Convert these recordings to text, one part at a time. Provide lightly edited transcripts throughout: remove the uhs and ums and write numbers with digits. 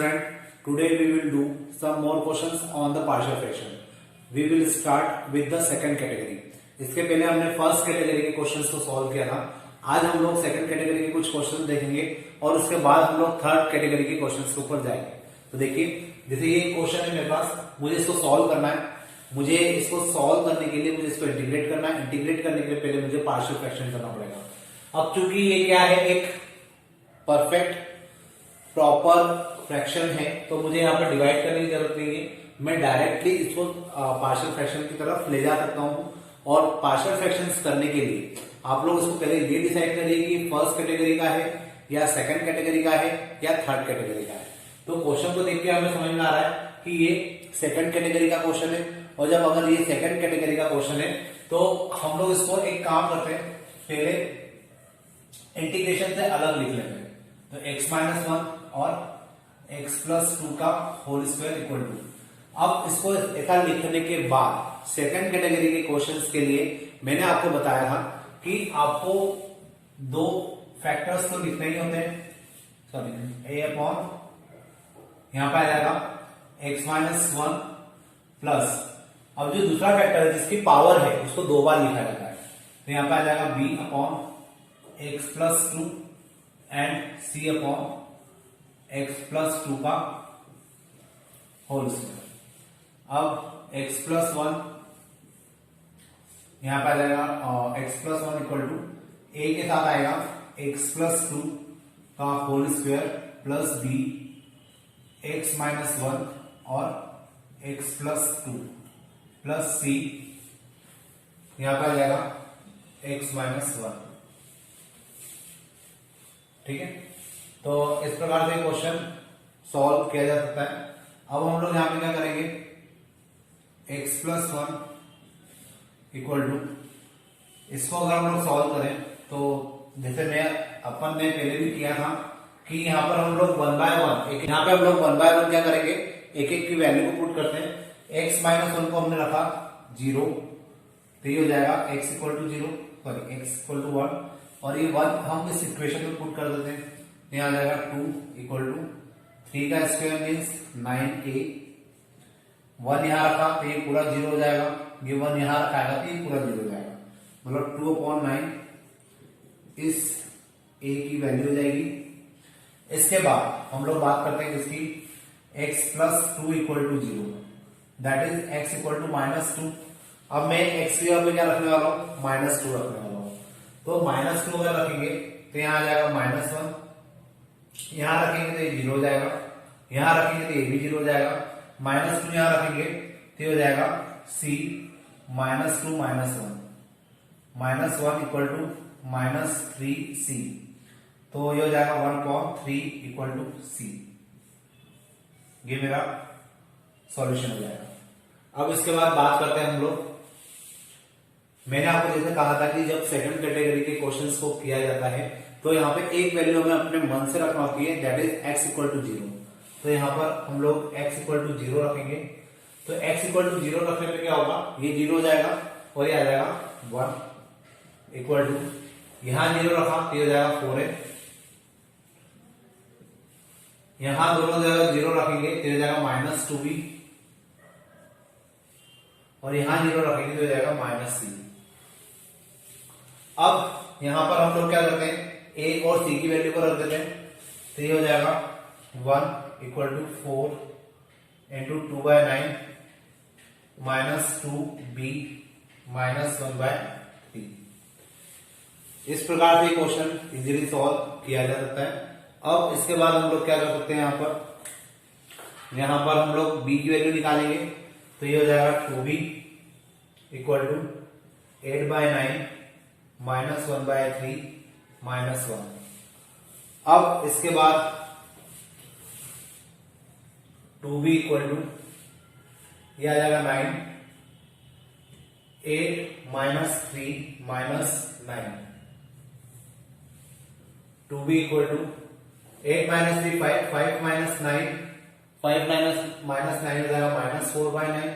student, today we will do some more questions on the partial fraction. We will start with the second category. इसके पहले हमने first category के questions को solve किया था. आज हम लोग सेकंड कैटेगरी के कुछ क्वेश्चन देखेंगे और उसके बाद हम लोग थर्ड कैटेगरी के क्वेश्चंस के ऊपर जाएंगे. तो देखिए, जैसे ये क्वेश्चन है मेरे पास, मुझे इसको सॉल्व करना है. मुझे इसको सॉल्व करने के लिए मुझे इसको इंटीग्रेट करना है. इंटीग्रेट करने के लिए पहले मुझे पार्शियल फ्रैक्शन करना पड़ेगा. अब चूंकि ये क्या है, एक परफेक्ट प्रॉपर फ्रैक्शन है, तो मुझे यहाँ पर डिवाइड करने की जरूरत नहीं है. मैं डायरेक्टली इसको पार्शियल फ्रैक्शन की तरफ ले जा सकता हूँ. और पार्शियल फ्रैक्शंस करने के लिए आप लोग इसको पहले ये डिसाइड करिए कि फर्स्ट कैटेगरी का है या सेकंड कैटेगरी का है या थर्ड कैटेगरी का है. तो क्वेश्चन को देख के हमें समझ में आ रहा है कि ये सेकंड कैटेगरी का क्वेश्चन है. और जब अगर ये सेकंड कैटेगरी का क्वेश्चन है तो हम लोग इसको एक काम करते हैं, पहले इंटीग्रेशन से अलग लिख लेते हैं. तो x-1 और x+2 का होल स्क्वायर इक्वल टू. अब इसको ऐसा लिखने के बाद सेकंड कैटेगरी के क्वेश्चंस के लिए मैंने आपको बताया था कि आपको दो फैक्टर्स तो लिखने ही होते हैं. सॉरी, a अपॉन यहां पर आ जाएगा x-1 प्लस, अब जो दूसरा फैक्टर है जिसकी पावर है उसको दो बार लिखा जाता है. तो यहां पर आ जाएगा b upon x+2 and c upon x+2 का होल स्क्वायर. अब x+1 यहां पर आ जाएगा x+1 इक्वल टू a के साथ आएगा x+2 का whole square plus b x-1 और x+2 प्लस c यहां पर आ जाएगा x-1. ठीक है, तो इस प्रकार से क्वेश्चन सॉल्व किया जा सकता है. अब हम लोग यहां पे क्या करेंगे, x+1 इक्वल टू, इसको अगर हम लोग सॉल्व करें तो जैसे अपन ने पहले भी किया था कि यहाँ पर हम लोग 1 बाय 1, यहाँ पे हम लोग 1 बाय 1 क्या करेंगे, एक एक की वैल्यू को पुट करते हैं. x-1 को हमने रखा 0, तो ये हो जाएगा x equal to 0, sorry x equal to 1, और ये 1 हम इस इक्वेशन में पुट कर देते हैं. यहाँ आ जाएगा 2 इक्वल टू 3 का स्क्वायर मीन्स 9a. 1 यहाँ रखा तो ये पूरा 0 हो जाएगा. ये 1 यहाँ रखा है तो ये पूरा 0 हो जाएगा. मतलब 2/9 इस a की वैल्यू हो जाएगी. इसके बाद हम लोग बात करते हैं इसकी x+2 equal to 0, that is x equal to -2. अब मैं x की जगह पे क्या रखने वाला हूँ, -2 रखने वाला हूँ. तो -2 अगर रखेंगे तो यहाँ आ जाएगा -1, यहां रखेंगे तो ये 0 हो जाएगा, यहां रखेंगे तो ये भी 0 हो जाएगा. -2 यहां रखेंगे तो हो जाएगा c -2 -1 इक्वल टू -3c. तो ये हो जाएगा 1/3 इक्वल टू c. ये मेरा सॉल्यूशन हो जाएगा. अब इसके बाद बात करते हैं हम लोग, मैंने आपको जैसे कहा था कि जब सेकंड कैटेगरी के क्वेश्चंस को किया जाता है तो यहाँ पे एक वैल्यू हमें अपने मन से रखना होती है, that is x equal to 0. तो यहाँ पर हम लोग x इक्वल टू 0 रखेंगे. तो x इक्वल टू 0 रखने पे क्या होगा, ये 0 हो जाएगा और ये आ जाएगा 1 इक्वल टू, यहां 0 रखा तो ये हो जाएगा 4a. यहां दोनों जगह 0 रखेंगे तो हो जाएगा -2b, और यहां 0 रखेंगे तो हो जाएगा -c. अब यहां पर हम लोग क्या करते हैं, a और c की वैल्यू को रख देते हैं. तो ये हो जाएगा 1 इक्वल टू 4 इंटू 2/9 -2b -1/3. इस प्रकार से क्वेश्चन इजीली सॉल्व किया जा सकता है. अब इसके बाद हम लोग क्या कर सकते हैं, यहां पर हम लोग b की वैल्यू निकालेंगे. तो ये हो जाएगा 2b इक्वल टू 8/9 -1/3 -1. अब इसके बाद 2b इक्वल टू ये आ जाएगा 9, 8 -3 -9. 2b इक्वल टू 8 -3 5, 5 -9, 5 -9 हो जाएगा -4/9.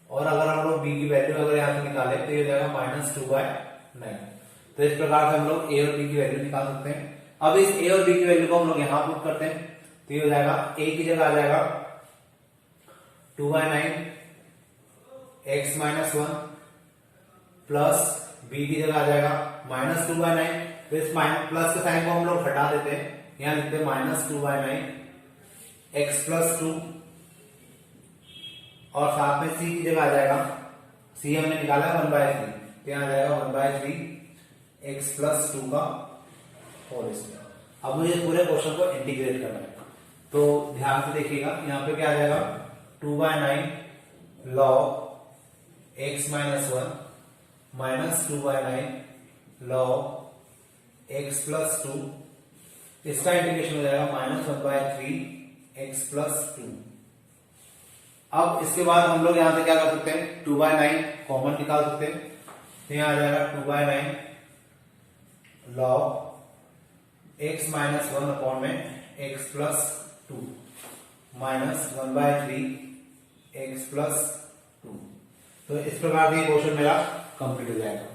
और अगर हम लोग b की वैल्यू अगर यहां से निकाले तो ये हो जाएगा -2/9. तो इस प्रकार से हम लोग a और b की वैल्यू निकाल सकते हैं. अब इस a और b की वैल्यू को हम लोग यहां पुट करते हैं. तो ये हो जाएगा a की जगह आ जाएगा 2/9 x माइनस 1 प्लस b की जगह आ जाएगा -2/9। तो इस प्लस के साइन को हम लोग हटा देते हैं, यहां लिखते हैं -2/9 x प्लस 2 और साथ में c की जगह आ जाएगा, c हमने निकाला है 1/3, तो यहां आ जाएगा 1/3 x प्लस 2 का होल स्क्वायर। अब मुझे पूरे क्वेश्चन को इंटीग्रेट करना है, तो ध्यान से देखिएगा यहाँ पे क्या आ जाएगा 2/9 log x minus 1 minus 2/9 log x plus 2, इसका इंटीग्रेशन हो जाएगा -1/3 x प्लस 2। अब इसके बाद हम लोग यहां से क्या कर सकते हैं 2/9 कॉमन निकाल सकते हैं, तो यहां आ जाएगा 2/9 log x माइनस 1 अपॉन में x plus 2 minus 1/3 x plus 2। तो इस प्रकार से क्वेश्चन मेरा कंप्लीट हो जाएगा।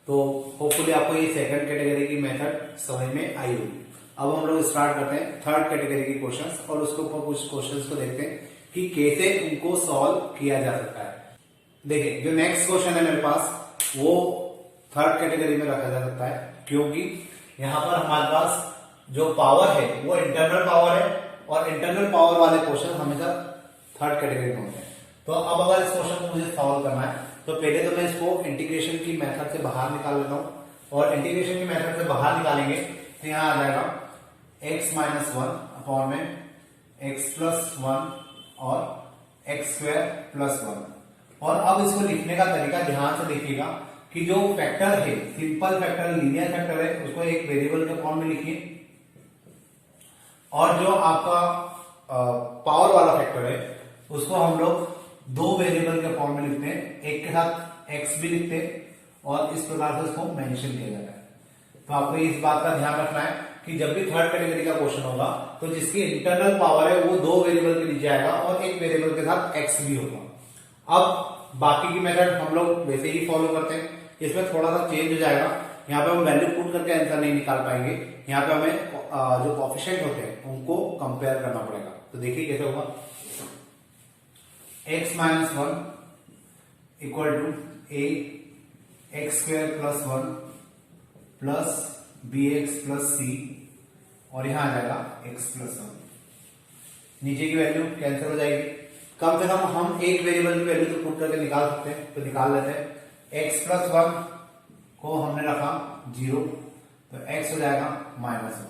तो होपफुली आपको ये सेकंड कैटेगरी की मेथड समझ में आई होगी। अब हम लोग स्टार्ट करते हैं थर्ड कैटेगरी के क्वेश्चंस और उसके ऊपर कुछ क्वेश्चंस को देखते हैं कि कैसे उनको सॉल्व किया जा सकता है। देखिए जो नेक्स्ट क्वेश्चन है मेरे पास वो थर्ड कैटेगरी में रखा जा सकता है, क्योंकि यहां पर हमारे पास जो पावर है वो इंटरनल पावर है और इंटरनल पावर वाले क्वेश्चन हमेशा थर्ड कैटेगरी में होते हैं। तो अब अगर इस क्वेश्चन को मुझे सॉल्व करना है तो पहले तो मैं इसको इंटीग्रेशन की मेथड से बाहर निकाल लेता हूं, और इंटीग्रेशन की मेथड से बाहर निकालेंगे तो यहां आ जाएगा x माइनस 1 अपॉन में x प्लस 1 और x स्क्वायर प्लस 1। और अब इसको लिखने का तरीका ध्यान से देखिएगा कि जो फैक्टर है सिंपल फैक्टर लीनियर फैक्टर है उसको एक वेरिएबल के फॉर्म में लिखिए, और जो आपका पावर वाला फैक्टर है उसको हम लोग दो वेरिएबल के फॉर्म में लिखते हैं, एक के साथ x भी लिखते हैं और इस प्रकार से उसको मेंशन किया जाता है। तो आपको इस बात का ध्यान रखना है कि जब भी थर्ड कैटेगरी का क्वेश्चन होगा तो जिसकी इंटरनल पावर है वो दो वेरिएबल के नीचे आएगा और एक वेरिएबल के साथ x भी होगा। अब बाकी की मेथड हम लोग वैसे ही फॉलो करते हैं, इसमें थोड़ा सा चेंज हो जाएगा। यहाँ पे हम वैल्यू पुट करके आंसर नहीं निकाल पाएंगे, यहाँ पे हमें जो कोएफिशिएंट होते हैं उनको कंपेयर करना पड़ेगा। तो देखिए कैसे होगा, x minus 1 equal to a x square plus 1 plus bx plus c, और यहां आ जाएगा x प्लस 1। नीचे की वैल्यू कैंसिल हो जाएगी, कम से कम हम एक वेरिएबल की वैल्यू तो पुट करके निकाल सकते हैं, तो निकाल लेते हैं। x प्लस 1 को हमने रखा 0, तो x हो जाएगा -1।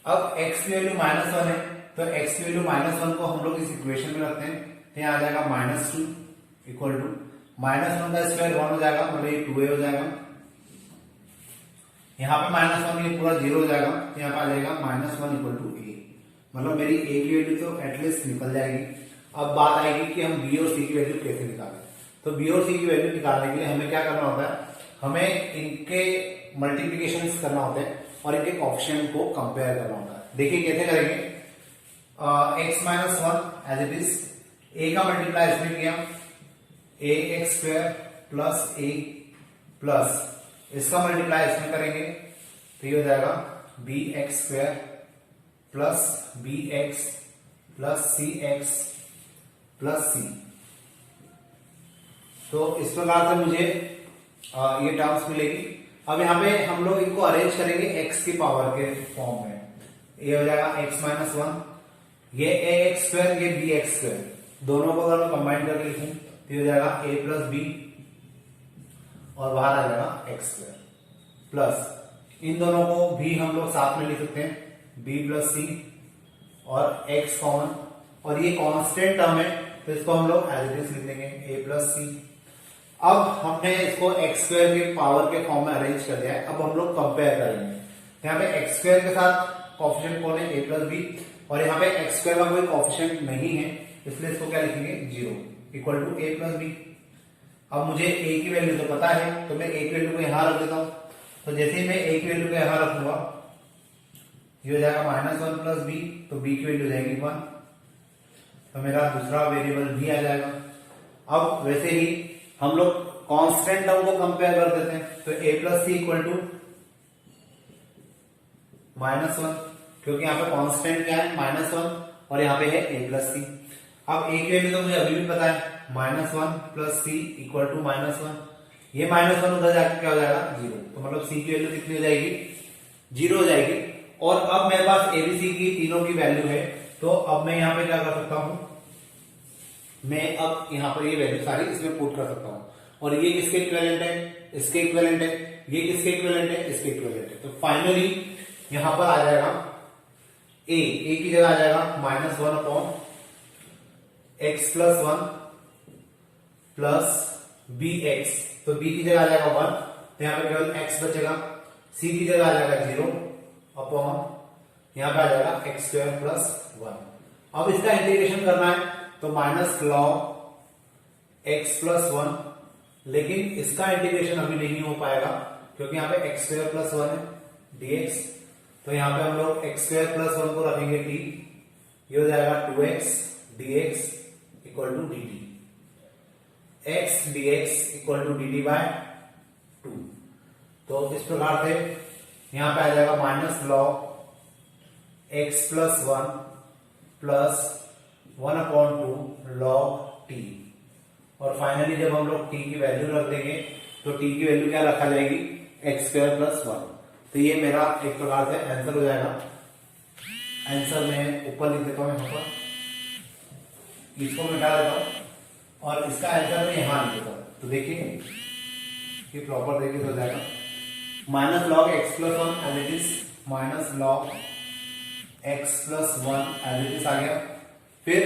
अब x की वैल्यू -1 है तो x की वैल्यू -1 को हम लोग इस इक्वेशन में रखते हैं, तो यहां आ जाएगा -2 इक्वल टू -1 का स्क्वायर 1 हो जाएगा, मतलब ये 2a हो जाएगा। यहाँ पे -1 ये पूरा 0 हो जाएगा, तो यहाँ पे आ जाएगा -1 इक्वल टू a, मतलब मेरी a की वैल्यू तो एटलीस्ट निकल जाएगी। अब बात आएगी कि हम b और c की वैल्यू कैसे निकालें। तो b और c की वैल्यू निकालने के लिए हमें क्या करना होता है, हमें इनके मल्टीप्लीकेशन करना होता है और इनके कोएफिशिएंट को कंपेयर करना होता है। देखिए कैसे करेंगे, x minus 1 as it is, a का मल्टीप्लाई इसमें किया ax square plus a plus इसका मल्टीप्लाई इसमें करेंगे तो ये हो जाएगा bx square plus bx plus cx plus c। तो इस प्रकार से मुझे ये टर्म्स मिलेगी। अब यहाँ पे हम लोग इनको अरेंज करेंगे x की पावर के फॉर्म में, ये हो जाएगा x माइनस 1, ये ax स्क्वायर, ये bx स्क्वायर, दोनों को अगर मैं कंबाइन करके लिखूं तो हो जाएगा a प्लस बी और बाहर आ जाएगा x स्क्वायर प्लस इन दोनों को भी हम लोग साथ में लिख सकते हैं b प्लस सी और x कॉमन, और ये कांस्टेंट टर्म है तो इसको हम लोग एज इट इज लिख देंगे a प्लस सी। अब हमने इसको x स्क्वायर के पावर के फॉर्म में अरेंज कर दिया है, अब हम लोग कंपेयर करेंगे। यहाँ पे x स्क्वायर के साथ कोएफिशिएंट कौन है, a प्लस बी, और यहाँ पे x स्क्वायर का कोई कोएफिशिएंट नहीं है इसलिए इसको क्या लिखेंगे 0 equal to a plus B. अब मुझे a की वैल्यू तो पता है तो मैं a की वैल्यू को यहां रख देता हूं, तो जैसे ही मैं a की वैल्यू को यहां रखूंगा ये हो जाएगा -1 प्लस b, तो b की वैल्यू हो जाएगी 1, तो मेरा दूसरा वेरिएबल भी आ जाएगा। अब वैसे ही हम लोग कांस्टेंट टर्म को कंपेयर कर देते हैं, तो a plus C equal to -1, क्योंकि यहाँ पे कांस्टेंट क्या है -1 और यहाँ पे है a प्लस सी। अब a की वैल्यू तो मुझे अभी भी पता है, -1 प्लस सी इक्वल टू -1। ये -1 उधर जाके क्या हो जाएगा 0, तो मतलब c की वैल्यू कितनी हो जाएगी 0 हो जाएगी। और अब मेरे पास एबीसी की तीनों की वैल्यू है, तो अब मैं यहाँ पे क्या कर सकता हूं, मैं अब यहाँ पर ये वैल्यू सारी इसमें पुट कर सकता हूं। और ये किसके इक्विवेलेंट है, इसके इक्विवेलेंट है, ये किसके इक्विवेलेंट है, इसके इक्विवेलेंट है। तो फाइनली यहां पर आ जाएगा a की जगह आ जाएगा -1 upon x plus 1 plus B X, तो b की जगह आ जाएगा 1, तो यहाँ पे केवल x बचेगा। c की जगह आ जाएगा 0 अपॉन यहाँ पे आ जाएगा एक्स स्क्वायर प्लस 1। अब इसका इंटीग्रेशन करना है तो माइनस लॉग एक्स प्लस 1, लेकिन इसका इंटीग्रेशन अभी नहीं हो पाएगा क्योंकि यहाँ पे एक्स स्क्वायर प्लस 1 है dx, तो यहाँ पे हम लोग एक्स स्क्वायर प्लस 1 को रखेंगे t, ये हो जाएगा 2x dx equal to dt, x dx equal to dt by 2। तो इस प्रकार से यहां पे आ जाएगा minus log x plus 1 plus 1 upon 2 log T, और फाइनली जब हम लोग t की वैल्यू रख देंगे तो t की वैल्यू क्या रखा जाएगी एक्स स्क्वायर प्लस 1। तो ये मेरा एक प्रकार से आंसर हो जाएगा। आंसर मैं ऊपर लिख देता हूं, यहाँ पर इसको मिटा देता हूं और इसका आंसर मैं यहां लिख देता हूं। तो देखिए ये प्रॉपर देखिए हो जाएगा minus log x plus 1 as it is, minus log x plus 1 as it is आ गया। फिर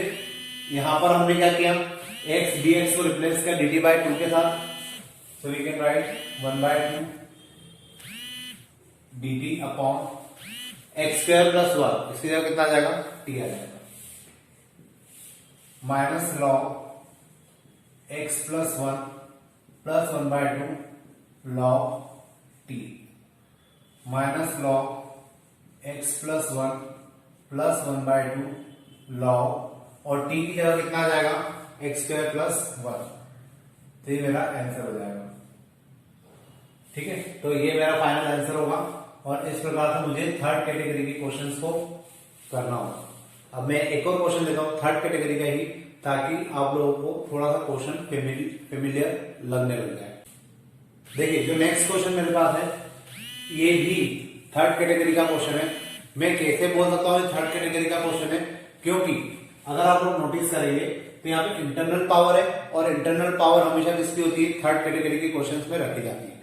यहां पर हमने क्या किया, एक्स dx को रिप्लेस किया dt बाय 2 के साथ, so we can write 1/2 dt upon x square plus 1, इसकी जगह कितना आ जाएगा t आ जाएगा, minus log x plus 1 plus 1/2 log t, minus log x plus 1 plus 1/2 log, और t की जगह कितना आ जाएगा एक्स स्क्वायर प्लस 1। तो ये मेरा आंसर हो जाएगा। ठीक है, तो ये मेरा फाइनल आंसर होगा और इस प्रकार से मुझे थर्ड कैटेगरी के क्वेश्चंस को करना होगा। अब मैं एक और क्वेश्चन लेता हूं थर्ड कैटेगरी का ही, ताकि आप लोगों को थोड़ा सा क्वेश्चन फेमिलियर लगने लग जाए। देखिए जो नेक्स्ट क्वेश्चन मेरे पास है ये भी थर्ड कैटेगरी का क्वेश्चन है। मैं कैसे बोल सकता हूँ थर्ड कैटेगरी का क्वेश्चन है, क्योंकि अगर आप लोग नोटिस करेंगे तो यहाँ पे इंटरनल पावर है और इंटरनल पावर हमेशा किसकी होती है थर्ड कैटेगरी के क्वेश्चंस में रखी जाती है।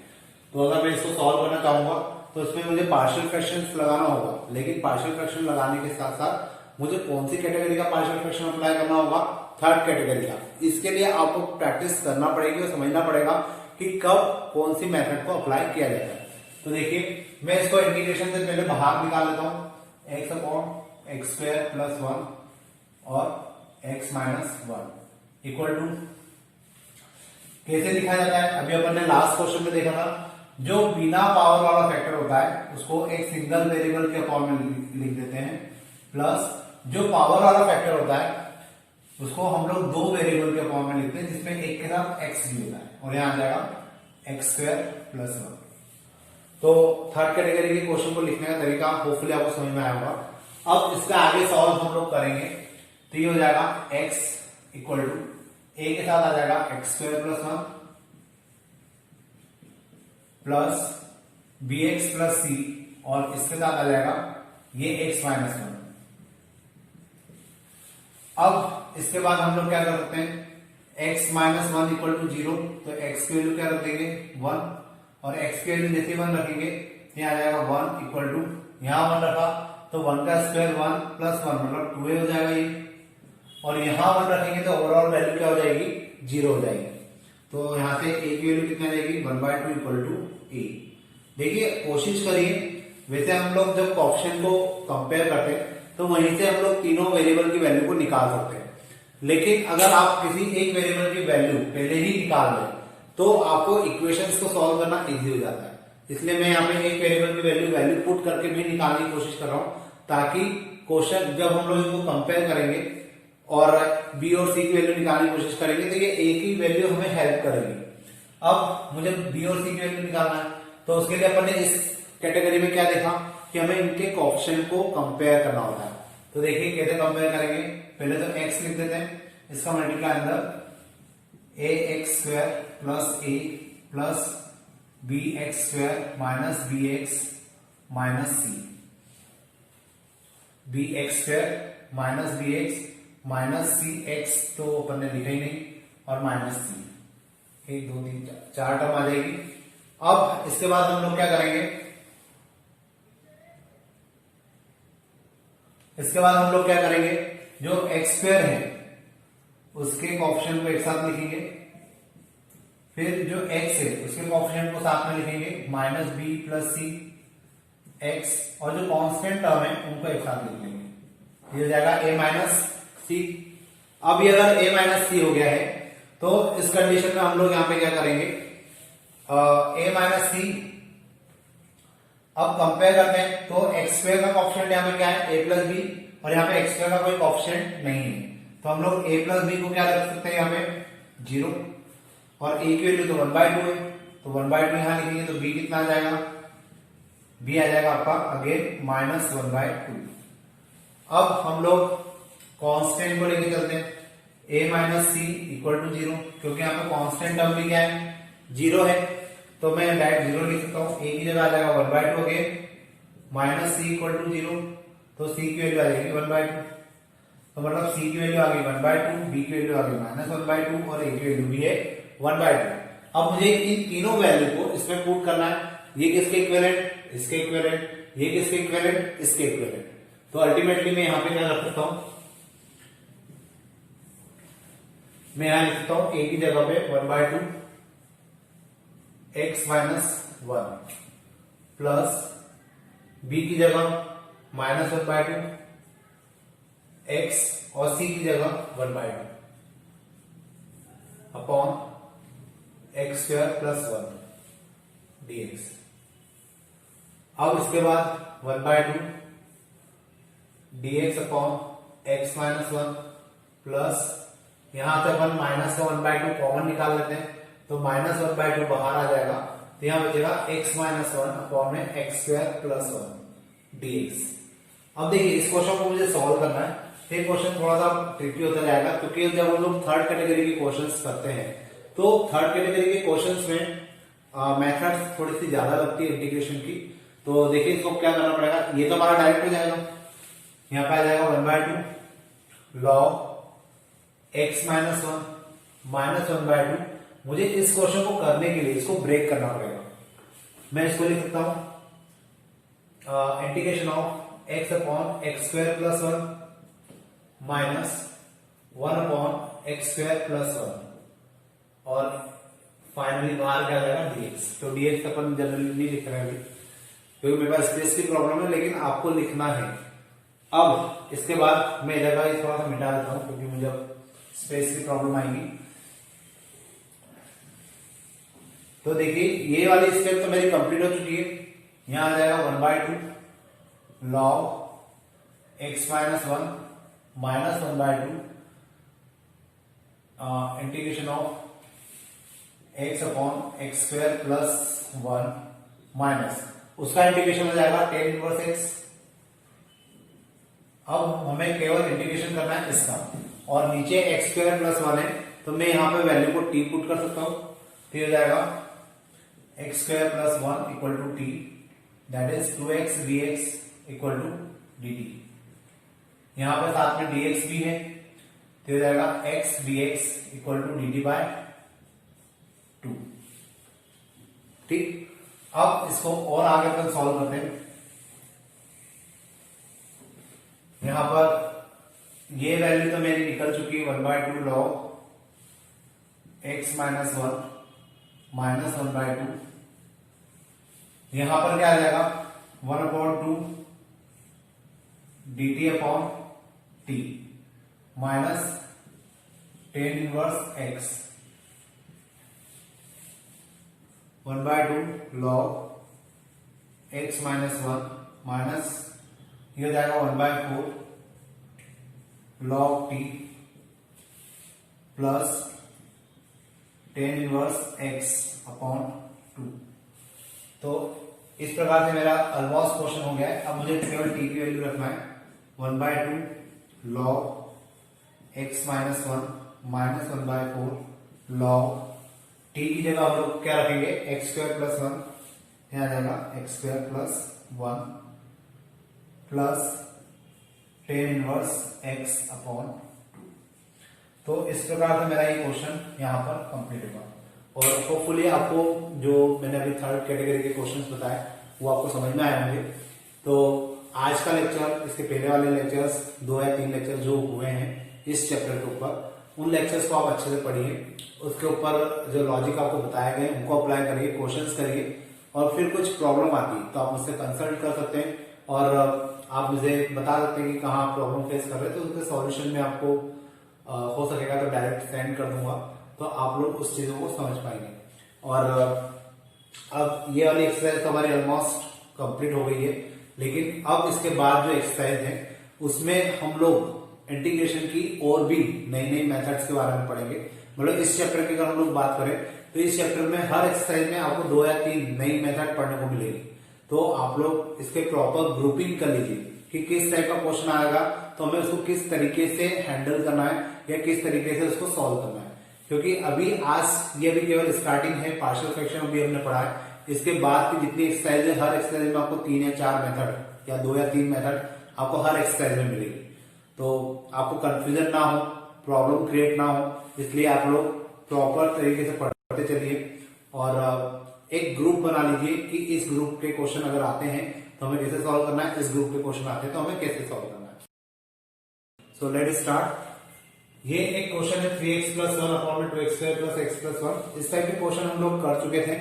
तो अगर मैं इसको सॉल्व करना चाहूंगा तो इसमें मुझे पार्शियल फ्रैक्शंस लगाना होगा, लेकिन पार्शियल फ्रैक्शन लगाने के साथ साथ मुझे कौन सी कैटेगरी का पार्शियल फ्रैक्शन अप्लाई करना होगा, थर्ड कैटेगरी का। इसके लिए आपको प्रैक्टिस करना पड़ेगी और समझना पड़ेगा कि कब कौन सी मेथड को अप्लाई किया जाता है। तो देखिए मैं इसको इंटीग्रेशन से पहले बाहर निकाल लेता हूं, x upon x square plus 1 और x माइनस 1 इक्वल टू, कैसे लिखा जाता है अभी अपन ने लास्ट क्वेश्चन में देखा था, जो बिना पावर वाला फैक्टर होता है उसको एक सिंगल वेरिएबल के फॉर्म में लिख देते हैं, प्लस जो पावर वाला फैक्टर होता है उसको हम लोग दो वेरिएबल के फॉर्म में लिखते हैं जिसमें एक के साथ x भी होता है, और यहां आ जाएगा एक्स स्क्वायर प्लस 1। तो थर्ड कैटेगरी के क्वेश्चन को लिखने का तरीका होपफुली आपको समझ में आया होगा। अब इसका आगे सॉल्व हम लोग करेंगे, तो ये हो जाएगा x इक्वल टू a के साथ आ जाएगा x square plus 1 plus B x plus C, और इसके साथ आ जाएगा ये x माइनस 1। अब इसके बाद हम लोग क्या कर सकते हैं, x माइनस 1 इक्वल टू 0, तो x की वैल्यू क्या रख देंगे 1, और x की वैल्यू जैसे 1 रखेंगे तो आ जाएगा 1 इक्वल टू, यहां 1 रखा तो 1 का स्क्वायर 1 प्लस 1 मतलब 2a हो जाएगा ये, और यहां 1 रखेंगे तो ओवरऑल वैल्यू क्या हो जाएगी 0 हो जाएगी। तो यहां से a की वैल्यू कितना जाएगी 1/2 इक्वल टू a। देखिए कोशिश करिए, वैसे हम लोग जब ऑप्शन को कंपेयर करते हैं तो वहीं से हम लोग तीनों वेरिएबल की वैल्यू को निकाल सकते हैं, लेकिन अगर आप किसी एक वेरिएबल की वैल्यू पहले ही निकाल लें तो आपको इक्वेशंस को सॉल्व करना इजी हो जाता है। इसलिए मैं यहाँ पे एक वेरिएबल की वैल्यू पुट करके भी निकालने की कोशिश कर रहा हूं, ताकि क्वेश्चन जब हम लोग इनको कंपेयर करेंगे और बी और सी की वैल्यू निकालने की कोशिश करेंगे तो ये ए की वैल्यू हमें हेल्प करेगी। अब मुझे बी और सी की वैल्यू निकालना है, तो उसके लिए अपन ने इस कैटेगरी में क्या देखा कि हमें इनके कोएफिशिएंट को कंपेयर करना होता है। तो देखिए कैसे कंपेयर करेंगे, पहले तो x लिख देते हैं, इसका मल्टीप्लाई अंदर A x square plus A plus B x square minus B x minus C, B x square minus B x minus C x तो अपन ने लिखा ही नहीं, और माइनस सी, 1 2 3 4 टर्म आ जाएगी। अब इसके बाद हम लोग क्या करेंगे, इसके बाद हम लोग क्या करेंगे, जो एक्स स्क्वायर है उसके कोएफिशिएंट को एक साथ लिखेंगे, फिर जो x है उसके कोएफिशिएंट को साथ में लिखेंगे माइनस बी प्लस सी एक्स, और जो कांस्टेंट टर्म है उनको एक साथ लिख लेंगे, ये हो जाएगा a माइनस सी। अब ये अगर a माइनस सी हो गया है तो इस कंडीशन में हम लोग यहां पे क्या करेंगे, a माइनस सी अब कंपेयर करते हैं, तो एक्स स्क्वायर का कोएफिशिएंट यहाँ पे क्या है a प्लस बी, और यहाँ पे एक्स स्क्वायर का कोई कोएफिशिएंट नहीं है, तो हम लोग a प्लस बी को क्या रख सकते हैं यहाँ पे 0, और a की वैल्यू तो 1/2 है, तो 1/2 यहां लिखेंगे, तो b कितना आ जाएगा, b आ जाएगा आपका अगेन माइनस 1/2। अब हम लोग कांस्टेंट को लेके चलते हैं, a minus C equal to 0, क्योंकि यहाँ पे कांस्टेंट टर्म भी क्या है 0 है, तो मैं डायरेक्ट 0 लिख सकता हूँ, a की जगह आ जाएगा 1/2 again minus C equal to 0, तो c की वैल्यू आ जाएगी 1/2, तो मतलब c की वैल्यू आ गई 1/2, b की वैल्यू आ गई माइनस 1/2 और a की वैल्यू भी है 1/2। अब मुझे इन तीनों वैल्यू को इसमें पुट करना है, ये किसके इक्विवेलेंट, इसके इक्विवेलेंट, ये किसके इक्विवेलेंट, इसके इक्विवेलेंट, तो अल्टीमेटली मैं यहां पे क्या रख सकता हूं, मैं यहां लिख सकता हूं a की जगह पे 1/2 x माइनस 1 प्लस b की जगह माइनस 1/2 x और c की जगह 1/2 upon x square plus 1 dx। अब इसके बाद 1/2 dx upon x minus 1 plus यहां से अपन माइनस का 1/2 कॉमन निकाल लेते हैं, तो माइनस 1/2 बाहर आ जाएगा, तो यहां बचेगा x माइनस 1 अपॉन में एक्स स्क्वायर प्लस 1 dx। अब देखिए इस क्वेश्चन को मुझे सॉल्व करना है, ये क्वेश्चन थोड़ा सा ट्रिकी होता जाएगा, क्योंकि जब हम लोग थर्ड कैटेगरी के क्वेश्चंस करते हैं तो थर्ड कैटेगरी के क्वेश्चंस में मेथड्स थोड़ी सी ज्यादा लगती है इंटीग्रेशन की। तो देखिए इसको क्या करना पड़ेगा, ये तो हमारा डायरेक्ट हो जाएगा, यहाँ पे आ जाएगा 1/2 लॉग x माइनस 1 माइनस 1/2। मुझे इस क्वेश्चन को करने के लिए इसको ब्रेक करना पड़ेगा, मैं इसको लिख सकता हूं integration of x upon x square plus 1 minus 1 upon x square plus 1, और फाइनली बाहर क्या जाएगा dx। तो dx अपन जनरली नहीं लिख रहे हैं अभी, क्योंकि मेरे पास स्पेस की प्रॉब्लम है, लेकिन आपको लिखना है। अब इसके बाद मैं जगह थोड़ा सा मिटा देता हूं, क्योंकि मुझे स्पेस की प्रॉब्लम आएगी। तो देखिए ये वाली स्टेप तो मेरी कंप्लीट हो चुकी है, यहां आ जाएगा 1/2 log x minus 1 minus 1/2 integration of x upon x square plus 1 minus उसका इंटीग्रेशन हो जाएगा tan इनवर्स x। अब हमें केवल इंटीग्रेशन करना है इसका, और नीचे एक्स स्क्वायर प्लस 1 है, तो मैं यहां पे वैल्यू को t पुट कर सकता हूं, तो हो जाएगा x square plus 1 equal to T, that is 2x dx equal to dt। यहां पे साथ में dx भी है, तो हो जाएगा x dx equal to dt by 2। ठीक, अब इसको और आगे तक सॉल्व करते हैं। यहां पर ये वैल्यू तो मेरी निकल चुकी है 1/2 लॉग x माइनस 1 माइनस 1/2, यहां पर क्या आ जाएगा 1/2 dt upon t minus tan inverse x 1/2 log x minus 1 minus ये हो जाएगा 1/4 log t plus tan inverse x upon 2। तो इस प्रकार से मेरा ऑलमोस्ट क्वेश्चन हो गया है। अब मुझे केवल टी की वैल्यू रखना है 1/2 log x minus 1 minus 1/4 log T की जगह हम लोग क्या रखेंगे x² प्लस 1, यहाँ जाएगा x² plus 1 plus tan inverse x upon 2। तो इस प्रकार से मेरा ये क्वेश्चन यहाँ पर कंप्लीट होगा और होपफुली आपको जो मैंने अभी थर्ड कैटेगरी के क्वेश्चंस बताए वो आपको समझ में आए होंगे। तो आज का लेक्चर, इसके पहले वाले लेक्चर्स 2 या 3 लेक्चर जो हुए हैं इस चैप्टर के ऊपर, उन लेक्चर्स को आप अच्छे से पढ़िए, उसके ऊपर जो लॉजिक आपको बताए गए उनको अप्लाई करिए, क्वेश्चंस करिए और फिर कुछ प्रॉब्लम आती है तो आप मुझसे कंसल्ट कर सकते हैं और आप मुझे बता सकते हैं कि कहाँ आप प्रॉब्लम फेस कर रहे हैं, तो उसके सॉल्यूशन में आपको हो सकेगा तो डायरेक्ट सेंड कर दूंगा, तो आप लोग उस चीजों को समझ पाएंगे। और अब ये वाली एक्सरसाइज हमारी ऑलमोस्ट कंप्लीट हो गई है, लेकिन अब इसके बाद जो एक्सरसाइज है उसमें हम लोग इंटीग्रेशन की और भी नई नई मेथड्स के बारे में पढ़ेंगे। मतलब इस चैप्टर की अगर हम लोग बात करें तो इस चैप्टर में हर एक्सरसाइज में आपको 2 या 3 नई मेथड पढ़ने को मिलेगी, तो आप लोग इसके प्रॉपर ग्रुपिंग कर लीजिए कि किस टाइप का क्वेश्चन आएगा तो हमें उसको किस तरीके से हैंडल करना है या किस तरीके से उसको सॉल्व करना है। क्योंकि अभी आज ये भी केवल स्टार्टिंग है, पार्शियल फ्रैक्शन भी हमने पढ़ा है, इसके बाद की जितनी एक्सरसाइज है हर एक्सरसाइज में आपको 3 या 4 मेथड या 2 या 3 मेथड आपको हर एक्सरसाइज में मिलेगी, तो आपको कंफ्यूजन ना हो, प्रॉब्लम क्रिएट ना हो, इसलिए आप लोग प्रॉपर तरीके से पढ़ते चलिए और एक ग्रुप बना लीजिए कि इस ग्रुप के क्वेश्चन अगर आते हैं तो हमें कैसे सॉल्व करना है, इस ग्रुप के क्वेश्चन आते हैं तो हमें कैसे सॉल्व करना है। So let start. ये एक क्वेश्चन है 3x plus 1 upon 2x² plus x plus 1। इस टाइप के क्वेश्चन हम लोग कर चुके थे।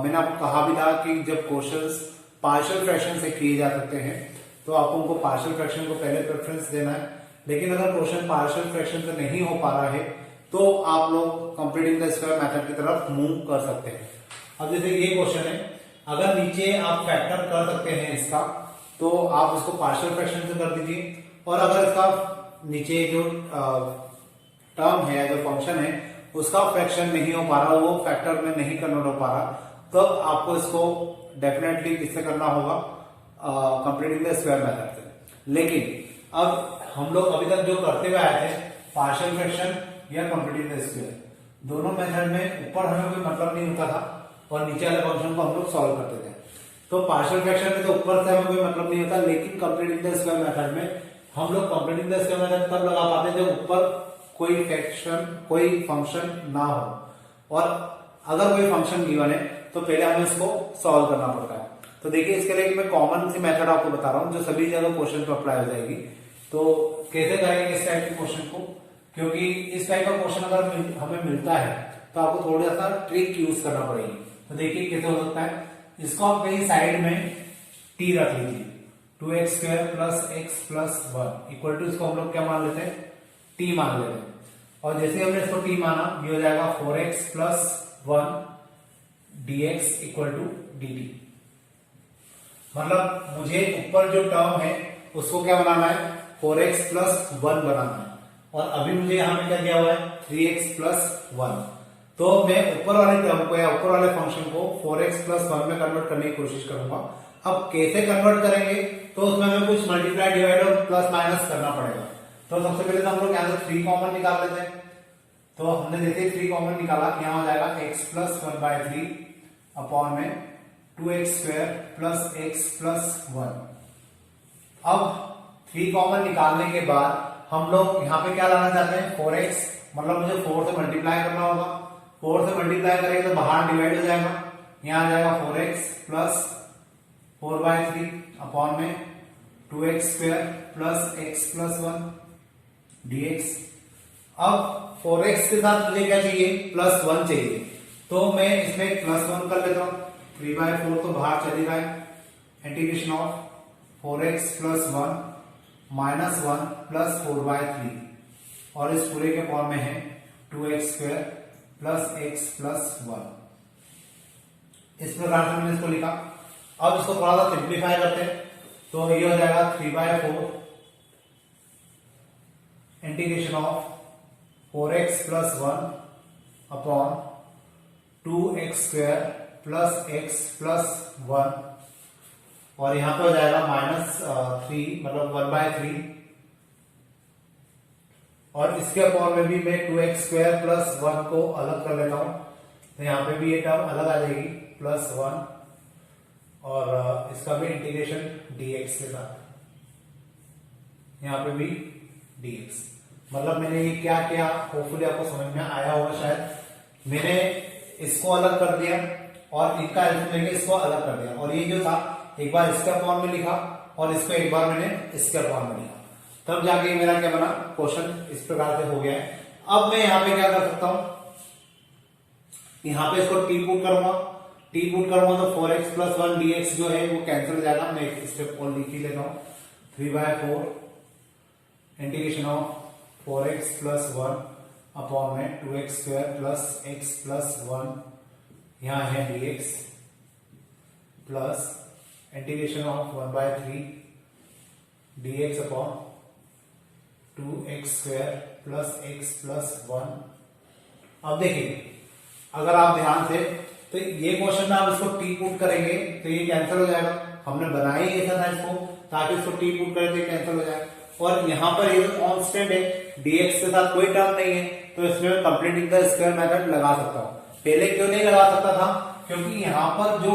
मैंने आपको कहा भी था कि जब क्वेश्चंस पार्शियल फ्रैक्शन से किए जा सकते हैं तो आपको उनको पार्शियल फ्रैक्शन को पहले प्रेफरेंस देना है, लेकिन अगर क्वेश्चन पार्शियल फ्रैक्शन से नहीं हो पा रहा है तो आप लोग कंप्लीटिंग द स्क्वायर मेथड की तरफ मूव कर सकते हैं। अब जैसे ये क्वेश्चन है, अगर नीचे आप फैक्टर कर सकते हैं इसका तो आप इसको पार्शियल फ्रैक्शन से कर दीजिए, और अगर इसका नीचे जो टर्म है, जो फंक्शन है, उसका फ्रैक्शन नहीं हो पा रहा, वो फैक्टर में नहीं कन्वर्ट हो पा रहा, तो आपको इसको डेफिनेटली किससे करना होगा, कंप्लीटिंग द स्क्वायर मेथड से। लेकिन अब हम लोग अभी तक जो करते हुए आए थे पार्शियल फ्रैक्शन या कंप्लीटिंग द स्क्वायर, दोनों मेथड में ऊपर हमें कोई मतलब नहीं होता था और नीचे वाले फंक्शन को हम लोग सॉल्व करते थे। तो पार्शियल फ्रैक्शन में तो ऊपर से हमें कोई मतलब नहीं होता, लेकिन कंप्लीटिंग द स्क्वायर मेथड में हम लोग कंप्लीटिंग द स्क्वायर मेथड तब लगा पाते जब ऊपर कोई फ्रैक्शन, कोई फंक्शन ना हो, और अगर कोई फंक्शन गिवन है तो पहले हमें इसको सॉल्व करना पड़ता है। तो देखिए इसके लिए मैं कॉमन सी मेथड आपको बता रहा हूं जो सभी जगह क्वेश्चन पे अप्लाई हो जाएगी। तो कैसे करेंगे इस टाइप के क्वेश्चन को, क्योंकि इस टाइप का क्वेश्चन अगर हमें मिलता है तो आपको थोड़ा सा ट्रिक यूज करना पड़ेगी। तो देखिए कैसे हो सकता है, इसको आप कहीं साइड में t रख लीजिए, 2x² plus x plus 1 equal to, इसको हम लोग क्या मान लेते हैं, t मान लेते हैं। और जैसे हमने इसको t माना, ये हो जाएगा 4x plus 1 dx equal to dt। मतलब मुझे ऊपर जो टर्म है उसको क्या बनाना है, 4x प्लस 1 बनाना है, और अभी मुझे यहां पे क्या दिया हुआ है 3x प्लस 1। तो मैं ऊपर वाले टर्म को या ऊपर वाले फंक्शन को 4x प्लस 1 में कन्वर्ट करने की कोशिश करूंगा। अब कैसे कन्वर्ट करेंगे, तो उसमें हमें कुछ मल्टीप्लाई, डिवाइड और प्लस माइनस करना पड़ेगा। तो सबसे पहले तो हम लोग यहां से 3 कॉमन निकाल लेते हैं। तो हमने जैसे 3 कॉमन निकाला, यहां हो जाएगा x प्लस 1/3 अपॉन में 2x² प्लस x प्लस 1। अब 3 कॉमन निकालने के बाद हम लोग यहाँ पे क्या लाना चाहते हैं, 4x, मतलब मुझे 4 से मल्टीप्लाई करना होगा। 4 से मल्टीप्लाई करेंगे तो बाहर डिवाइड हो जाएगा, यहाँ आ जाएगा 4x प्लस 4/3 अपॉन में 2x² plus x plus 1 dx। अब 4x के साथ मुझे क्या चाहिए, प्लस 1 चाहिए, तो मैं इसमें प्लस 1 कर लेता हूं। 3/4 तो बाहर चली रहा है, integration of 4x plus 1 minus 1 plus 4/3, और इस पूरे के फॉर्म में है 2x² प्लस x प्लस 1। इस प्रकार से मैंने इसको लिखा। अब इसको थोड़ा सा सिंप्लीफाई करते हैं, तो ये हो जाएगा 3/4 integration of 4x plus 1 upon 2x² plus x plus 1 और यहां पे हो जाएगा -3 मतलब 1/3 और इसके अपॉन में भी मैं 2x² प्लस 1 को अलग कर लेता हूं, तो यहां पे भी ये टर्म अलग आ जाएगी प्लस 1 और इसका भी इंटीग्रेशन dx के साथ, यहां पे भी dx। मतलब मैंने ये क्या किया, होपफुली आपको समझ में आया होगा शायद। मैंने इसको अलग कर दिया और इनका एल्सियम लेके इसको अलग कर दिया और ये जो था एक बार इसके अपॉन में लिखा और इसको एक बार मैंने इसके अपॉन में लिखा, तब जाके मेरा क्या बना, क्वेश्चन इस प्रकार से हो गया है। अब मैं यहां पे क्या कर सकता हूं, यहां पे इसको टी पुट करूंगा तो 4x प्लस 1 dx जो है वो कैंसिल हो जाएगा। मैं एक स्टेप और लिख ही लेता हूं, 3/4 integration of 4x plus 1 upon में 2x² प्लस x प्लस 1 यहां है dx plus integration of 1/3 dx upon 2x² plus x plus 1। अब देखिए अगर आप ध्यान से तो ये क्वेश्चन में आप इसको टी पुट करेंगे तो ये कैंसिल हो जाएगा। हमने बनाया ही ऐसा था इसको ताकि इसको टी पुट करें तो कैंसिल हो जाए और यहाँ पर ये जो कांस्टेंट है dx के साथ कोई टर्म नहीं है तो इसमें मैं कंप्लीटिंग द स्क्वायर मेथड लगा सकता हूँ। पहले क्यों नहीं लगा सकता था, क्योंकि यहाँ पर जो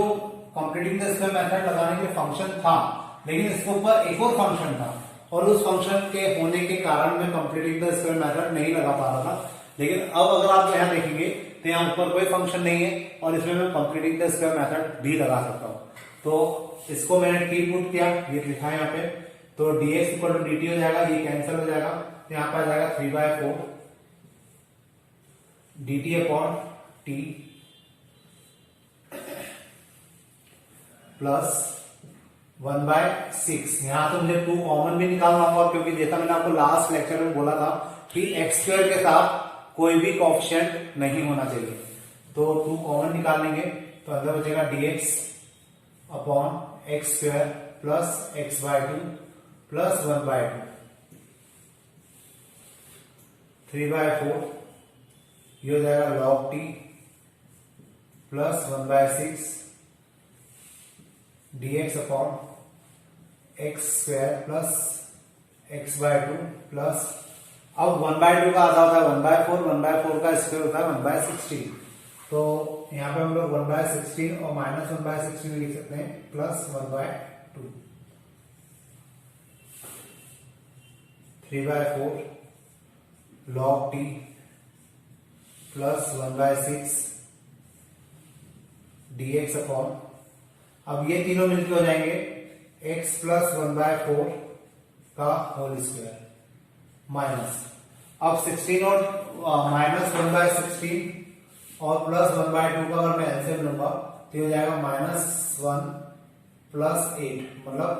कंप्लीटिंग द स्क्वायर मेथड लगाने के फंक्शन था लेकिन इसके ऊपर एक और फंक्शन था और उस फंक्शन के होने के कारण मैं कंप्लीटिंग द स्क्वायर मेथड नहीं लगा पा रहा था। लेकिन अब अगर आप यहाँ देखेंगे तो यहाँ ऊपर कोई फंक्शन नहीं है और इसमें मैं कंप्लीटिंग द स्क्वायर मेथड भी लगा सकता हूँ। तो इसको मैंने टी पुट किया, ये लिखा है यहाँ पे, तो dx इक्वल टू dt हो जाएगा, ये कैंसिल हो जाएगा, तो यहाँ पर आ जाएगा 3/4 dt अपॉन t प्लस 1/6। यहां से मुझे 2 कॉमन भी निकालना होगा क्योंकि जैसा मैंने आपको लास्ट लेक्चर में बोला था कि x² के साथ कोई भी कोएफिशिएंट नहीं होना चाहिए, तो 2 कॉमन निकालेंगे तो अंदर बचेगा dx upon x² plus x/2 plus 1/2 3/4 ये हो जाएगा log t plus 1/6 dx upon x² plus x/2 plus, अब 1/2 का आधा होता है 1/4 का स्क्वायर होता है 1/16, तो यहाँ पे हम लोग 1/16 और माइनस 1/16 लिख सकते हैं plus 1/2 3/4 log t plus 1/6 dx upon, अब ये तीनों मिलके हो जाएंगे x प्लस 1/4 का होल स्क्वायर माइनस, अब 16 और माइनस 1/16 और प्लस 1/2 का अगर मैं एलसीएम लूंगा तो हो जाएगा -1 प्लस 8 मतलब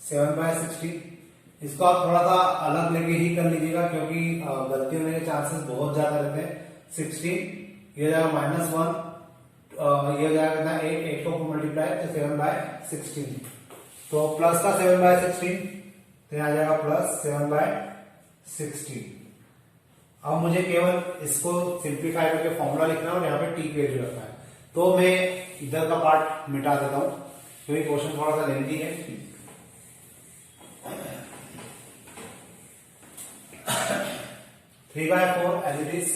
7/16। इसको आप थोड़ा सा अलग लेके ही कर लीजिएगा क्योंकि गलती होने के चांसेस बहुत ज्यादा रहते हैं। 16 ये हो जाएगा -1 ये हो जाएगा 8 को मल्टीप्लाई तो 7/16, तो प्लस का 7/16 तो यहाँ आ जाएगा प्लस 7/16। अब मुझे केवल इसको सिंप्लीफाई करके फॉर्मूला लिखना है और यहाँ पे टी की वैल्यू रखना है, तो मैं इधर का पार्ट मिटा देता हूं क्योंकि क्वेश्चन थोड़ा सा लेंथी है। 3/4 as it is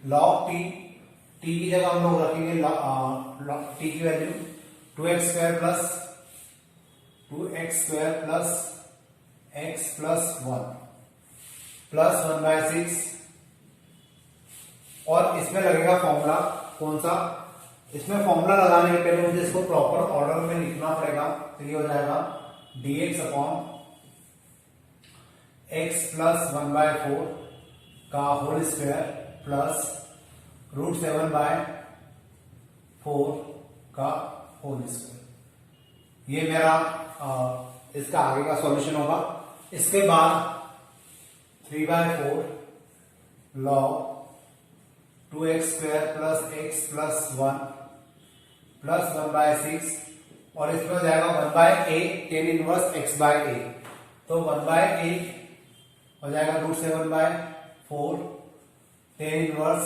log t, T की जगह हम लोग रखेंगे टी की value 2x² plus x plus 1 plus 1/6 और इसमें लगेगा फॉर्मूला कौन सा, इसमें फॉर्मूला लगाने के पहले मुझे इसको प्रॉपर ऑर्डर में लिखना पड़ेगा, तो ये हो जाएगा dx अपॉन x प्लस 1/4 का होल स्क्वायर प्लस √7/4 का होल स्क्वायर। ये मेरा इसका आगे का सॉल्यूशन होगा। इसके बाद 3/4 log 2x² plus x plus 1 plus 1/6 और इसमें हो जाएगा 1/8 tan इनवर्स x/a, तो 1/8 हो जाएगा √7/4 tan inverse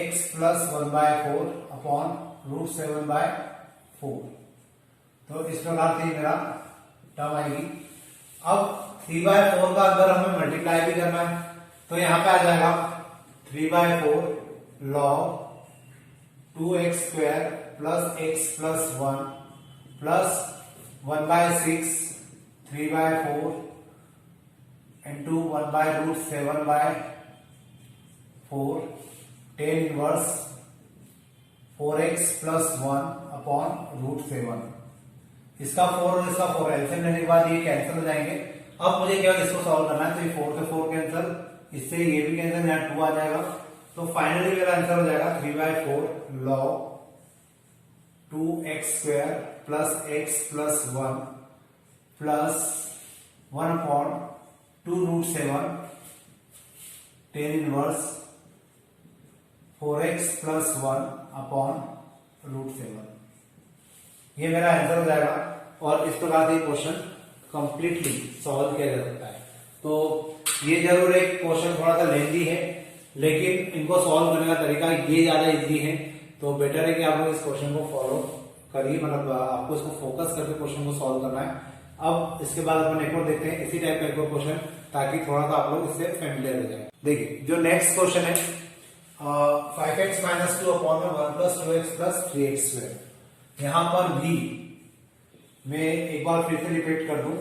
x plus 1/4 upon √7/4। तो इस प्रकार से मेरा टर्म आएगी। अब 3/4 का अगर हमें मल्टीप्लाई भी करना है तो यहां पे आ जाएगा 3/4 log 2x² plus x plus 1 plus 1/6 3/4 into 1/√7/4 tan inverse 4x plus 1 upon √7। इसका 4 और इसका 4 एलसीएम लेने के बाद ये कैंसिल हो जाएंगे। अब मुझे केवल इसको सॉल्व करना है, तो ये 4 से 4 कैंसिल, इससे ये भी कैंसिल, यहाँ 2 आ जाएगा। तो फाइनली मेरा आंसर हो जाएगा 3/4 log 2x² plus x plus 1 plus 1 upon 2√7 tan inverse 4x plus 1 upon √7। ये मेरा आंसर हो जाएगा और इस प्रकार से क्वेश्चन कंप्लीटली सॉल्व किया जा सकता है। तो ये जरूर एक क्वेश्चन थोड़ा सा लेंथी है, लेकिन इनको सॉल्व करने का तरीका ये ज्यादा इजी है। तो बेटर है कि आप लोग इस क्वेश्चन को फॉलो करिए, मतलब आपको इसको फोकस करके क्वेश्चन को सॉल्व करना है। अब इसके बाद अपन एक और देखते हैं इसी टाइप का एक और क्वेश्चन, ताकि थोड़ा सा आप लोग इससे फेमिलियर हो जाए। देखिए जो नेक्स्ट क्वेश्चन है 5x माइनस 2 अपॉन में 1 प्लस 2x प्लस 3x²। यहां पर भी मैं एक बार फिर से रिपीट कर दूं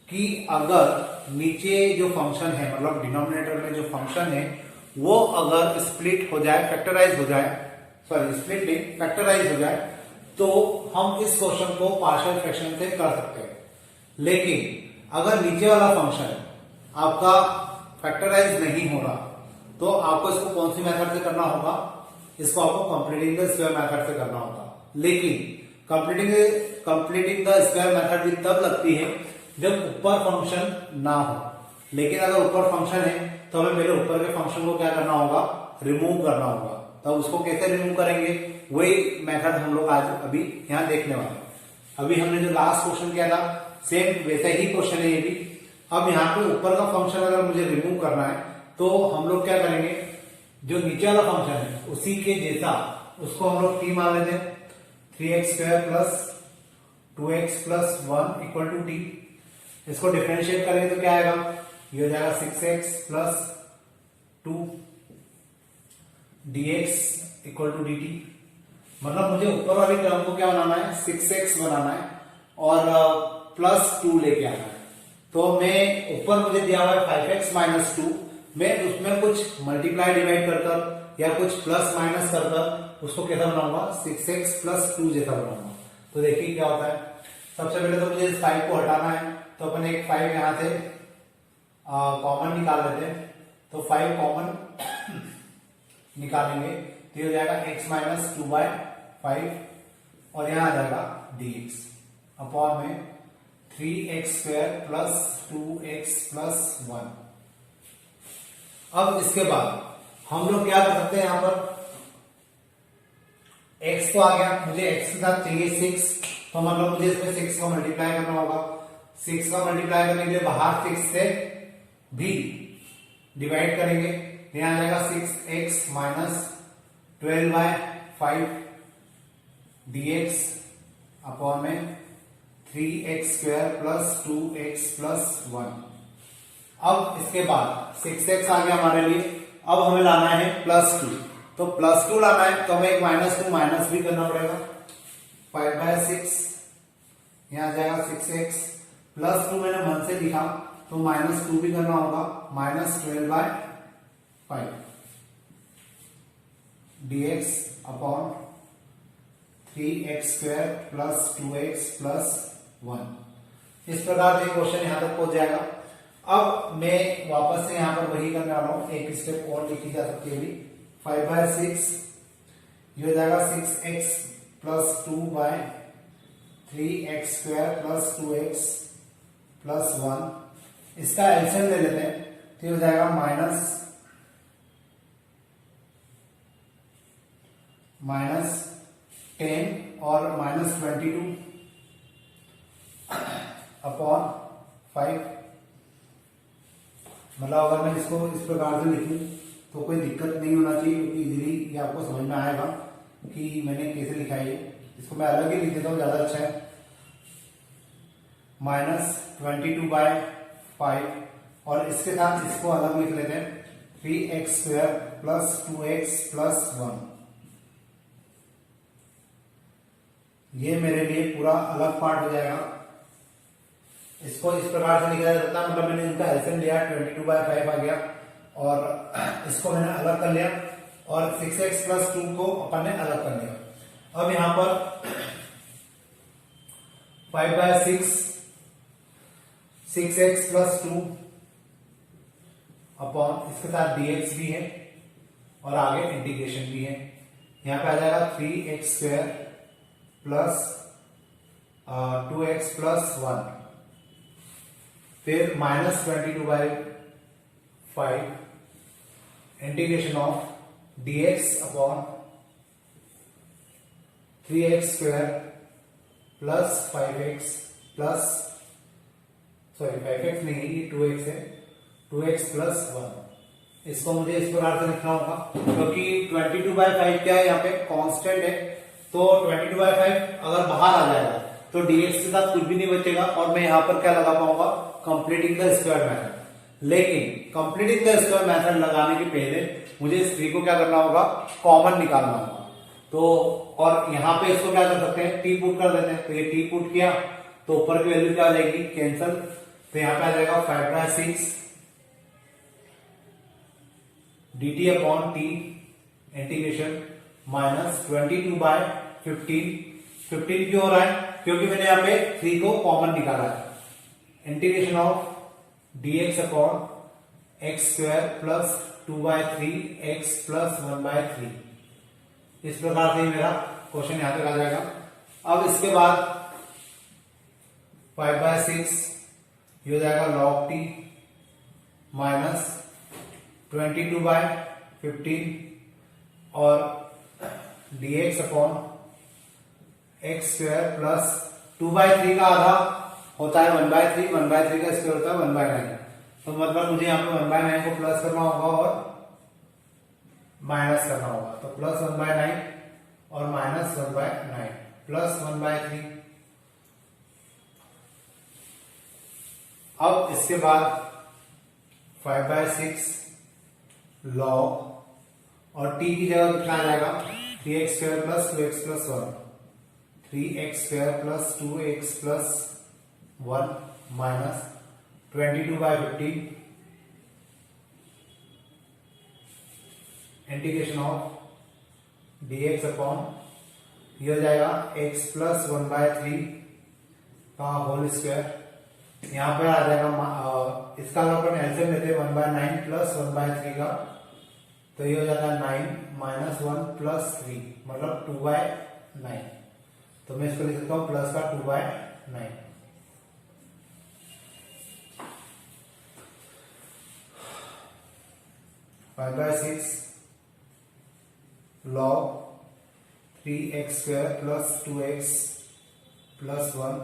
कि अगर नीचे जो फंक्शन है, मतलब डिनोमिनेटर में जो फंक्शन है, वो अगर स्प्लिट हो जाए, फैक्टराइज हो जाए, सॉरी स्प्लिट नहीं फैक्टराइज हो जाए, तो हम इस क्वेश्चन को पार्शियल फ्रैक्शन से कर सकते हैं। लेकिन अगर नीचे वाला फंक्शन आपका फैक्टराइज नहीं हो रहा, तो आपको इसको कौन सी मेथड से करना होगा? इसको आपको कंप्लीटिंग द स्क्वायर मेथड से करना होगा। लेकिन कंप्लीटिंग द स्क्वायर मेथड भी तब लगती है जब ऊपर फंक्शन ना हो। लेकिन अगर ऊपर फंक्शन है तो हमें मेरे ऊपर के फंक्शन को क्या करना होगा? रिमूव करना होगा। तो उसको कैसे रिमूव करेंगे? वही मेथड हम लोग आज अभी यहाँ देखने वाले हैं। अभी हमने जो लास्ट क्वेश्चन किया था सेम वैसा ही क्वेश्चन है ये भी। अब यहाँ पे ऊपर का फंक्शन अगर मुझे रिमूव करना है तो हम लोग क्या करेंगे? जो नीचे वाला फंक्शन है उसी के जैसा उसको हम लोग t मान लेते हैं। 3x² plus 2x plus 1 equal to t। इसको डिफरेंशिएट करेंगे तो क्या आएगा? ये हो जाएगा 6x plus 2 dx equal to dt। मतलब मुझे ऊपर वाली टर्म को क्या बनाना है? 6x बनाना है और प्लस 2 लेके आना है। तो मैं ऊपर मुझे दिया हुआ है 5x माइनस 2, मैं उसमें कुछ मल्टीप्लाई डिवाइड कर या कुछ प्लस माइनस कर उसको कैसा बनाऊंगा? 6x प्लस 2 जैसा बनाऊंगा। तो देखिए क्या होता है। सबसे पहले तो मुझे इस 5 को हटाना है, तो अपन एक 5 यहां से कॉमन निकाल लेते हैं। तो 5 कॉमन निकालेंगे तो ये हो जाएगा x माइनस 2/5 और यहां आ जाएगा dx अपॉन में 3x² प्लस 2x प्लस 1। अब इसके बाद हम लोग क्या कर सकते हैं? यहां पर x तो आ गया, मुझे x के साथ चाहिए 6, तो मतलब मुझे इसमें 6 का मल्टीप्लाई करना होगा। 6 का मल्टीप्लाई करने के लिए बाहर 6 से भी डिवाइड करेंगे, यहां आ जाएगा 6x माइनस 12/5 dx अपॉन में 3x² प्लस 2x प्लस 1। अब इसके बाद 6x आ गया हमारे लिए। अब हमें लाना है प्लस 2, तो प्लस 2 लाना है तो हमें एक माइनस 2 माइनस भी करना पड़ेगा। 5/6 यहां आ जाएगा 6x प्लस 2 मैंने 1 से लिखा तो माइनस 2 भी करना होगा, minus 12/5 dx upon 3x² plus 2x plus 1। इस प्रकार से क्वेश्चन यहां तक पहुंच जाएगा। अब मैं वापस से यहां पर वही करने वाला हूं, एक स्टेप और लिखी जा सकती है। 5/6 ये हो जाएगा 6x plus 2/3x² plus 2x plus 1। इसका एलसीएम ले लेते हैं तो ये हो जाएगा माइनस 10 और माइनस 22 अपॉन 5। मतलब अगर मैं इसको इस प्रकार से लिखूं तो कोई दिक्कत नहीं होना चाहिए, क्योंकि इजीली ये आपको समझ में आएगा कि मैंने कैसे लिखा है। इसको मैं अलग ही लिख देता हूँ, ज्यादा अच्छा है। -22/5 और इसके साथ इसको अलग लिख लेते हैं, 3x² + 2x + 1। ये मेरे लिए पूरा अलग पार्ट हो जाएगा। इसको इस प्रकार से लिखा जाता है, मतलब मैंने इनका एलसीएम लिया, 22/5 आ गया, और इसको मैंने अलग कर लिया, और 6x + 2 को अपन ने अलग कर लिया। अब यहां पर 5/6, 6x + 2 अपॉन इसके साथ dx भी है और आगे इंटीग्रेशन भी है। यहां पे आ जाएगा 3x² + 2x + 1, फिर -22/5 integration of dx upon 3x² + 5x plus, sorry 5x नहीं, ये 2x है, 2x + 1। इसको मुझे इस प्रकार से लिखना होगा, क्योंकि 22/5 क्या है, यहाँ पे कांस्टेंट है, तो 22/5 अगर बाहर आ जाएगा तो dx के साथ कुछ भी नहीं बचेगा, और मैं यहाँ पर क्या लगा पाऊंगा, कंप्लीटिंग द स्क्वायर मेथड। लेकिन कंप्लीटिंग द स्क्वायर मेथड लगाने के पहले मुझे इस 3 को क्या करना होगा, कॉमन निकालना होगा। तो और यहाँ पे इसको क्या कर सकते हैं, टी पुट कर देते हैं। तो ये टी पुट किया तो ऊपर की वैल्यू क्या आ जाएगी, कैंसल। तो यहाँ पे आ जाएगा 5/6 dt अपॉन टी इंटीग्रेशन -22/15। 15 क्यों हो रहा है, क्योंकि मैंने यहाँ पे 3 को कॉमन निकाला है। Integration of dx upon x² + 2/3x + 1/3। इस प्रकार से मेरा क्वेश्चन यहां तक आ जाएगा। अब इसके बाद 5/6 ये हो जाएगा log t -22/15 और dx अपॉन x² + 2/3 का आधा होता है 1/3, 1/3 का स्क्वायर होता है 1/9। तो मतलब मुझे यहाँ पे 1/9 को प्लस करना होगा और माइनस करना होगा। तो +1/9 और -1/9 +1/3। अब इसके बाद 5/6 log और t की जगह कितना आ जाएगा, 3x² + 2x + 1, 3x² + 2x + 1 -22/15 integration of dx upon ये हो जाएगा x + 1/3 का होल स्क्वायर। यहां पर आ जाएगा इसका अगर अपन एलसीएम लेते हैं 1/9 + 1/3 का, तो ये हो जाता है 9 -1 + 3 मतलब 2/9। तो मैं इसको लिख सकता हूं प्लस का 2/9। (5/6 log 3x² + 2x + 1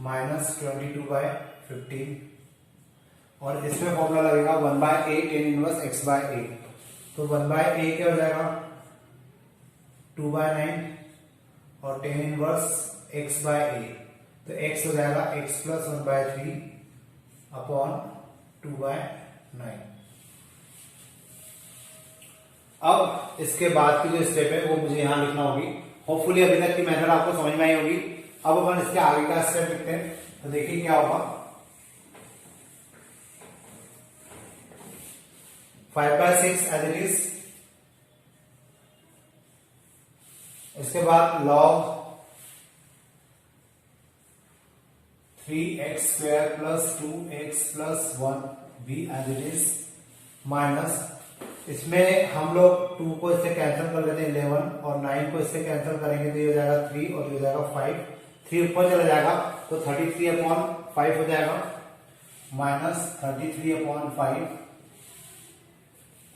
-22/15 और इसमें फॉर्मूला लगेगा 1/a tan इनवर्स x/a। तो 1/a क्या हो जाएगा, 2/9 और tan इनवर्स x/a। तो x हो जाएगा x + 1/3 अपॉन 2/9। अब इसके बाद की जो स्टेप है वो मुझे यहां लिखना होगी। होपफुली अभी तक की मेथड आपको समझ में आई होगी। अब अपन इसके आगे का स्टेप लिखते हैं, तो देखिए क्या होगा। 5/6 एज इट इज, इसके बाद log 3x² + 2x + 1 भी एज इट इज, माइनस इसमें हम लोग 2 को इससे कैंसिल कर लेते हैं 11 और 9 को इससे कैंसिल करेंगे तो ये हो जाएगा 3 और ये हो जाएगा 5। 3 ऊपर चला जाएगा तो 33/5 हो जाएगा -33/5।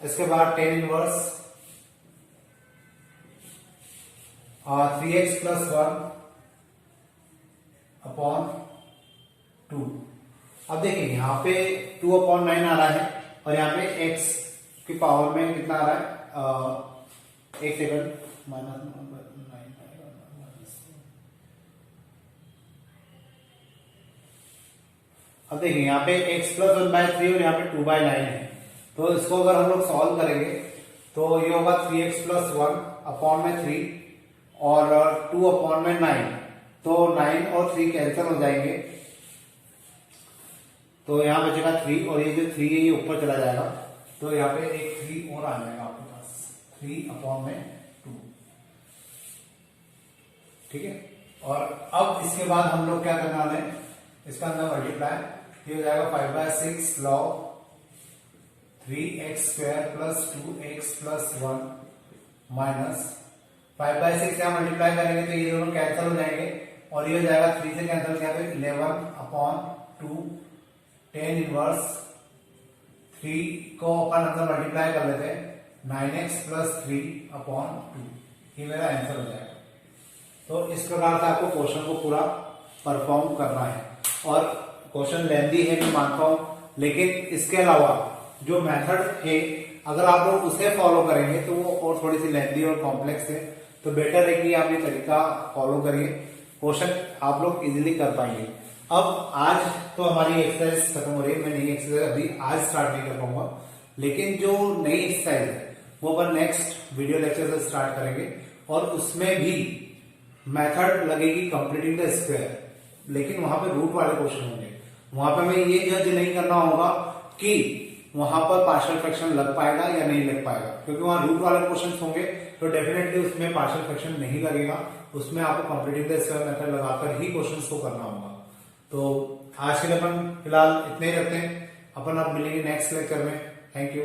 इसके बाद tan इनवर्स 3x + 1 अपॉन 2। अब देखिए यहाँ पे 2/9 आ रहा है और यहाँ पे x की पावर में कितना आ रहा है, एक सेकंड, माइनस 9 अब देखिए यहाँ पे x प्लस 1/3 और यहाँ पे 2/9 है, तो इसको अगर हम लोग सॉल्व करेंगे तो ये होगा 3x प्लस 1 अपॉन में 3 और 2 अपॉन में 9, तो 9 और 3 कैंसिल हो जाएंगे, तो यहाँ बचेगा 3 और ये जो 3 है ये ऊपर चला जाएगा, तो यहाँ पे एक 3 और आ जाएगा आपके पास, 3 अपॉन में 2, ठीक है। और अब इसके बाद हम लोग क्या करना है, इसका अंदर मल्टीप्लाई, ये हो जाएगा 5/6 log 3x square plus 2x plus 1 minus 5/6 यहाँ मल्टीप्लाई करेंगे तो ये दोनों कैंसिल हो जाएंगे और ये हो जाएगा 3 से कैंसिल किया तो 11 अपॉन 2 10 इनवर्स 3 को अपन अंदर मल्टीप्लाई कर लेते हैं 9x प्लस 3 अपॉन 2, ये मेरा आंसर हो जाएगा। तो इस प्रकार से आपको क्वेश्चन को पूरा परफॉर्म करना है और क्वेश्चन लेंथी है मैं मानता हूं, लेकिन इसके अलावा जो मेथड है अगर आप लोग उसे फॉलो करेंगे तो वो और थोड़ी सी लेंथी और कॉम्प्लेक्स है, तो बेटर है कि आप ये तरीका फॉलो करिए, क्वेश्चन आप लोग इजीली कर पाएंगे। अब आज तो हमारी एक्सरसाइज खत्म हो रही है, मैं नई एक्सरसाइज अभी आज स्टार्ट नहीं कर पाऊंगा, लेकिन जो नई एक्सरसाइज है वो अपन नेक्स्ट वीडियो लेक्चर से स्टार्ट करेंगे और उसमें भी मेथड लगेगी कंप्लीटिंग द स्क्वायर, लेकिन वहां पे रूट वाले क्वेश्चन होंगे, वहां पे हमें ये जज नहीं करना होगा कि वहां पर पार्शियल फ्रैक्शन लग पाएगा या नहीं लग पाएगा, क्योंकि वहां रूट वाले क्वेश्चन होंगे तो डेफिनेटली उसमें पार्शियल फ्रैक्शन नहीं लगेगा, उसमें आपको कंप्लीटिंग द स्क्वायर मेथड लगाकर ही क्वेश्चन को करना होगा। तो आज के लिए अपन फिलहाल इतने ही रखते हैं, अपन अब मिलेंगे नेक्स्ट लेक्चर में। Thank you.